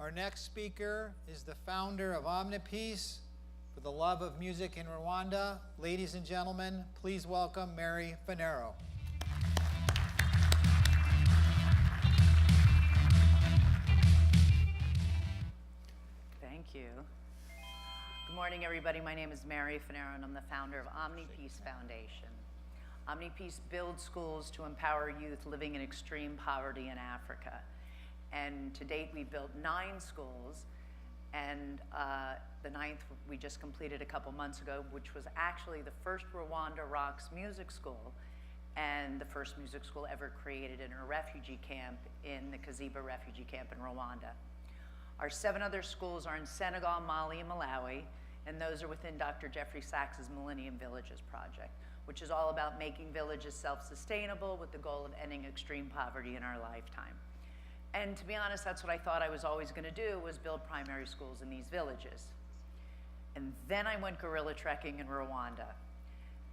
Our next speaker is the founder of OmniPeace for the love of music in Rwanda. Ladies and gentlemen, please welcome Mary Finero. Thank you. Good morning, everybody. My name is Mary Finero, and I'm the founder of OmniPeace Foundation. OmniPeace builds schools to empower youth living in extreme poverty in Africa. And to date, we've built 9 schools, and the 9th we just completed a couple months ago, which was actually the first Rwanda Rocks music school, and the first music school ever created in a refugee camp in the Kaziba refugee camp in Rwanda. Our 7 other schools are in Senegal, Mali, and Malawi, and those are within Dr. Jeffrey Sachs's Millennium Villages project, which is all about making villages self-sustainable with the goal of ending extreme poverty in our lifetime. And to be honest, that's what I thought I was always going to do, was build primary schools in these villages. And then I went guerrilla trekking in Rwanda.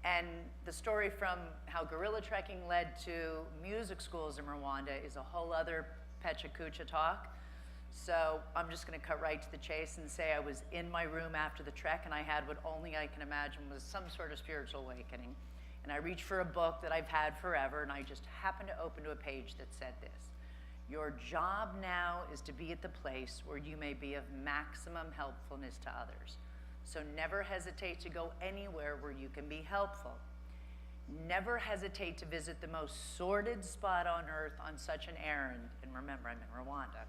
And the story from how guerrilla trekking led to music schools in Rwanda is a whole other Pecha Kucha talk. So I'm just going to cut right to the chase and say I was in my room after the trek, and I had what only I can imagine was some sort of spiritual awakening. And I reached for a book that I've had forever, and I just happened to open to a page that said this: "Your job now is to be at the place where you may be of maximum helpfulness to others. So never hesitate to go anywhere where you can be helpful. Never hesitate to visit the most sordid spot on earth on such an errand." And remember, I'm in Rwanda.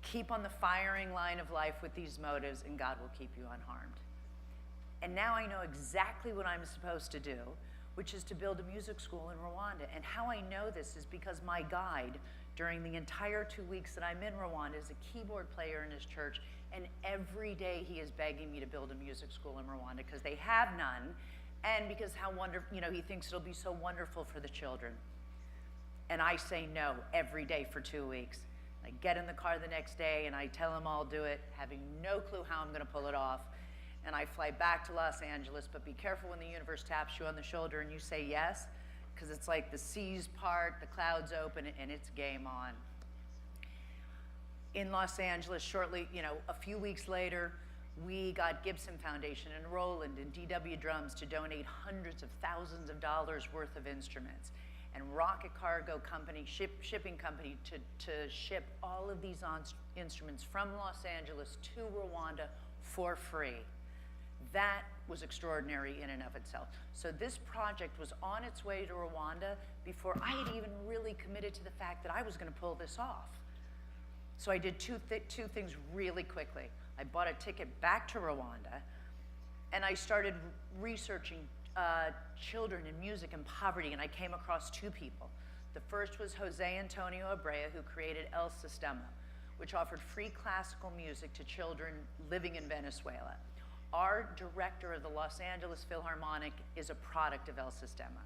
"Keep on the firing line of life with these motives, and God will keep you unharmed." And now I know exactly what I'm supposed to do, which is to build a music school in Rwanda. And how I know this is because my guide during the entire 2 weeks that I'm in Rwanda is a keyboard player in his church, and every day he is begging me to build a music school in Rwanda because they have none, and because how wonderful, he thinks it'll be so wonderful for the children. And I say no every day for 2 weeks. I get in the car the next day and I tell him I'll do it, having no clue how I'm going to pull it off. And I fly back to Los Angeles, but be careful when the universe taps you on the shoulder and you say yes, because it's like the seas part, the clouds open, and it's game on. In Los Angeles, shortly, a few weeks later, we got Gibson Foundation and Roland and DW Drums to donate hundreds of thousands of dollars worth of instruments, and Rocket Cargo Company, shipping company, to ship all of these instruments from Los Angeles to Rwanda for free. That was extraordinary in and of itself. So this project was on its way to Rwanda before I had even really committed to the fact that I was going to pull this off. So I did two things really quickly. I bought a ticket back to Rwanda, and I started researching children in music and poverty, and I came across 2 people. The first was Jose Antonio Abrea, who created El Sistema, which offered free classical music to children living in Venezuela. Our director of the Los Angeles Philharmonic is a product of El Sistema.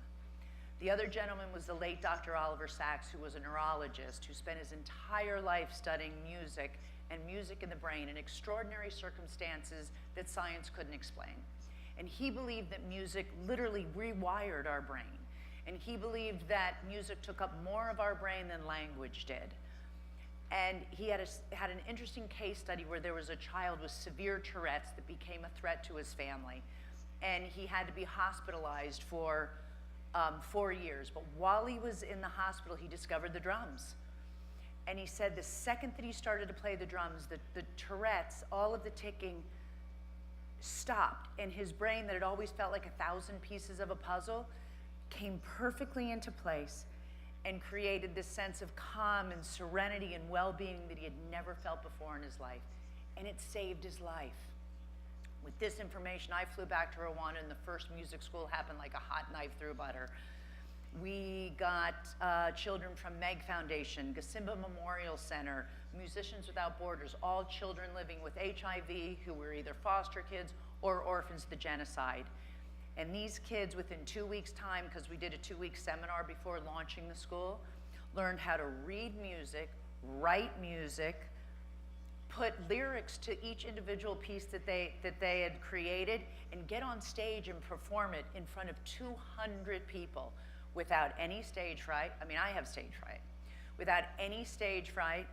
The other gentleman was the late Dr. Oliver Sacks, who was a neurologist who spent his entire life studying music and music in the brain in extraordinary circumstances that science couldn't explain. And he believed that music literally rewired our brain. And he believed that music took up more of our brain than language did. And he had an interesting case study where there was a child with severe Tourette's that became a threat to his family. And he had to be hospitalized for 4 years. But while he was in the hospital, he discovered the drums. And he said the second that he started to play the drums, the Tourette's, all of the ticking stopped. And his brain, that had always felt like 1,000 pieces of a puzzle, came perfectly into place and created this sense of calm and serenity and well-being that he had never felt before in his life. And it saved his life. With this information, I flew back to Rwanda, and the first music school happened like a hot knife through butter. We got children from Meg Foundation, Gasimba Memorial Center, Musicians Without Borders, all children living with HIV who were either foster kids or orphans of the genocide. And these kids, within 2 weeks' time, because we did a 2-week seminar before launching the school, learned how to read music, write music, put lyrics to each individual piece that they had created, and get on stage and perform it in front of 200 people without any stage fright. I mean, I have stage fright. Without any stage fright,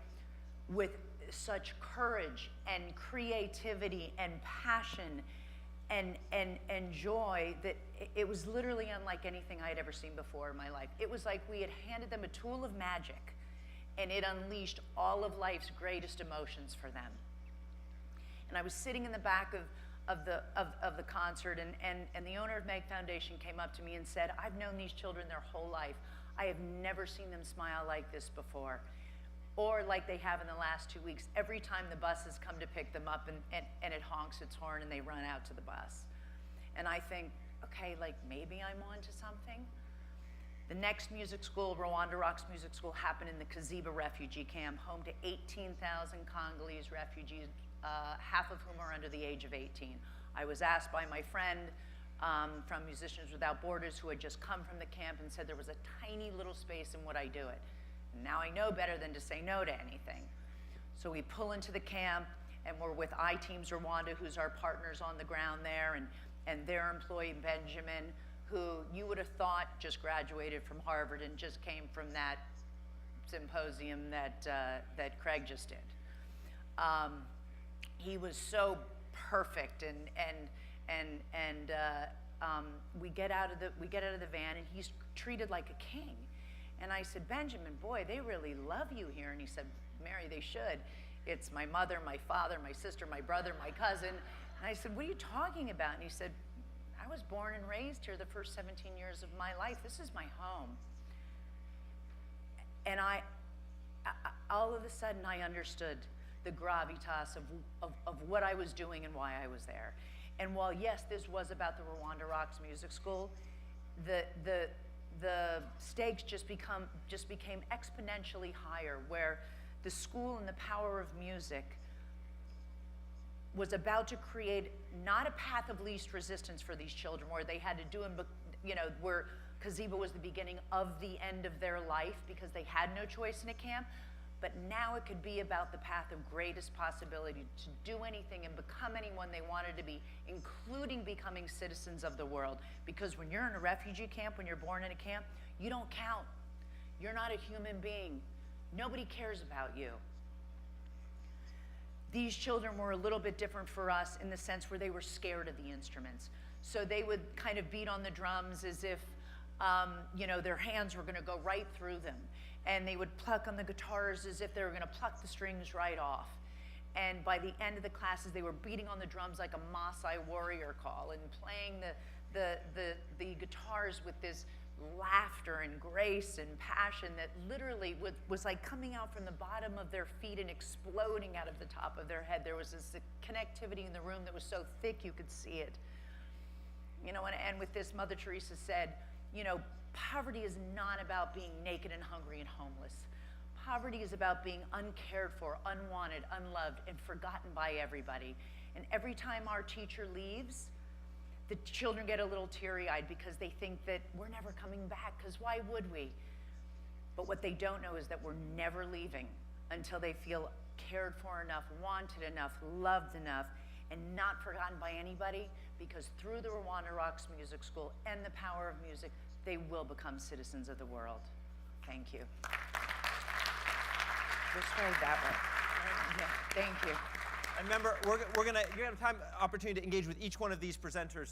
with such courage and creativity and passion and joy that it was literally unlike anything I had ever seen before in my life. It was like we had handed them a tool of magic, and it unleashed all of life's greatest emotions for them. And I was sitting in the back of the concert, and the owner of Meg Foundation came up to me and said, I've known these children their whole life. I have never seen them smile like this before, or like they have in the last 2 weeks. Every time the buses come to pick them up and it honks its horn and they run out to the bus. And I think, okay, like maybe I'm onto something. The next music school, Rwanda Rocks Music School, happened in the Kaziba refugee camp, home to 18,000 Congolese refugees, half of whom are under the age of 18. I was asked by my friend from Musicians Without Borders, who had just come from the camp, and said there was a tiny little space, and would I do it? And now I know better than to say no to anything. So we pull into the camp, and we're with I-Teams Rwanda, who's our partners on the ground there, and their employee Benjamin, who you would have thought just graduated from Harvard and just came from that symposium that Craig just did. He was so perfect, and we get out of the van, and he's treated like a king. And I said, Benjamin, boy, they really love you here. And he said, Mary, they should. It's my mother, my father, my sister, my brother, my cousin. And I said, what are you talking about? And he said, I was born and raised here the first 17 years of my life. This is my home. And I all of a sudden, I understood the gravitas of what I was doing and why I was there. And while, yes, this was about the Rwanda Rocks Music School, the stakes just became exponentially higher, where the school and the power of music was about to create not a path of least resistance for these children, where they had to do them, where Kaziba was the beginning of the end of their life because they had no choice in a camp. But now it could be about the path of greatest possibility to do anything and become anyone they wanted to be, including becoming citizens of the world. Because when you're in a refugee camp, when you're born in a camp, you don't count. You're not a human being. Nobody cares about you. These children were a little bit different for us in the sense where they were scared of the instruments. So they would kind of beat on the drums as if their hands were going to go right through them. And they would pluck on the guitars as if they were going to pluck the strings right off. And by the end of the classes, they were beating on the drums like a Maasai warrior call and playing the guitars with this laughter and grace and passion that literally was like coming out from the bottom of their feet and exploding out of the top of their head. There was this connectivity in the room that was so thick you could see it. And with this, Mother Teresa said, poverty is not about being naked and hungry and homeless. Poverty is about being uncared for, unwanted, unloved, and forgotten by everybody. And every time our teacher leaves, the children get a little teary-eyed because they think that we're never coming back, because why would we? But what they don't know is that we're never leaving until they feel cared for enough, wanted enough, loved enough, and not forgotten by anybody, because through the Rwanda Rocks Music School and the power of music, they will become citizens of the world. Thank you. This way, that way. Yeah, thank you. And remember, you're going to have time, opportunity to engage with each one of these presenters.